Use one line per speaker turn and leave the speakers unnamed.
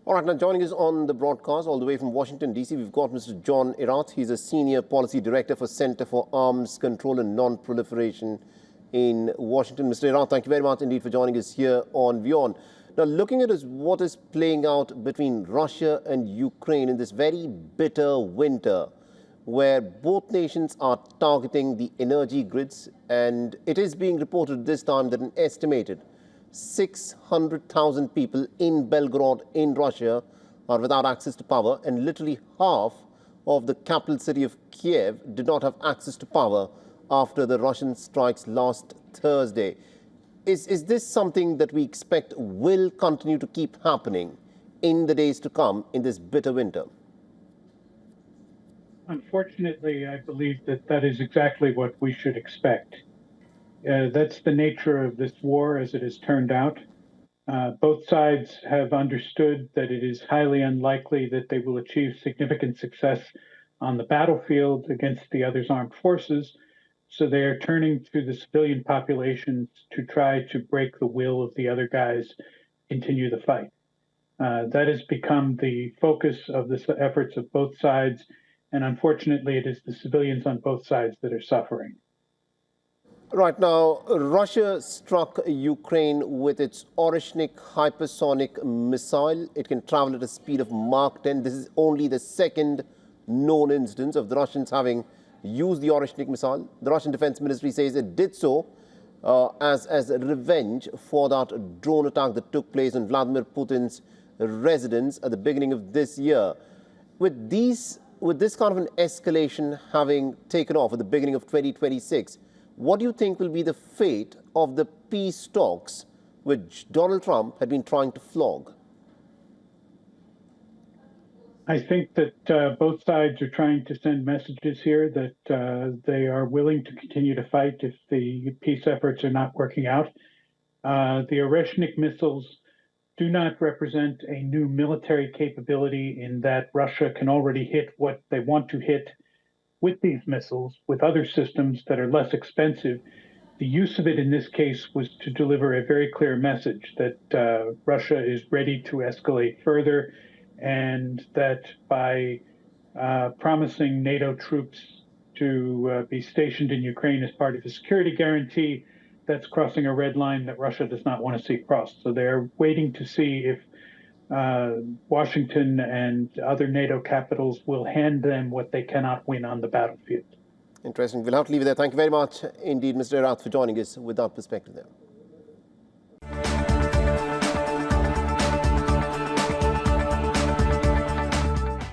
All right, now joining us on the broadcast all the way from Washington, D.C., we've got Mr. John Erath. He's a Senior Policy Director for Center for Arms Control and Non-Proliferation in Washington. Mr. Erath, thank you very much indeed for joining us here on WION. Now, looking at what is playing out between Russia and Ukraine in this very bitter winter, where both nations are targeting the energy grids, and it is being reported this time that an estimated 600,000 people in Belgorod in Russia are without access to power, and literally half of the capital city of Kiev did not have access to power after the Russian strikes last Thursday. Is this something that we expect will continue to keep happening in the days to come in this bitter winter?
Unfortunately, I believe that that is exactly what we should expect. That's the nature of this war as it has turned out. Both sides have understood that it is highly unlikely that they will achieve significant success on the battlefield against the other's armed forces. So they are turning to the civilian populations to try to break the will of the other guys, continue the fight. That has become the focus of the efforts of both sides. And unfortunately, it is the civilians on both sides that are suffering.
Right now, Russia struck Ukraine with its Oreshnik hypersonic missile. It can travel at a speed of Mach 10. This is only the second known instance of the Russians having used the Oreshnik missile. The Russian Defense Ministry says it did so as a revenge for that drone attack that took place on Vladimir Putin's residence at the beginning of this year. With this kind of an escalation having taken off at the beginning of 2026, what do you think will be the fate of the peace talks which Donald Trump had been trying to flog?
I think that both sides are trying to send messages here that they are willing to continue to fight if the peace efforts are not working out. The Oreshnik missiles do not represent a new military capability in that Russia can already hit what they want to hit with these missiles, with other systems that are less expensive. The use of it in this case was to deliver a very clear message that Russia is ready to escalate further, and that by promising NATO troops to be stationed in Ukraine as part of a security guarantee, that's crossing a red line that Russia does not want to see crossed. So they're waiting to see if Washington and other NATO capitals will hand them what they cannot win on the battlefield.
Interesting. We'll have to leave it there. Thank you very much indeed, Mr. Erath, for joining us with that perspective there.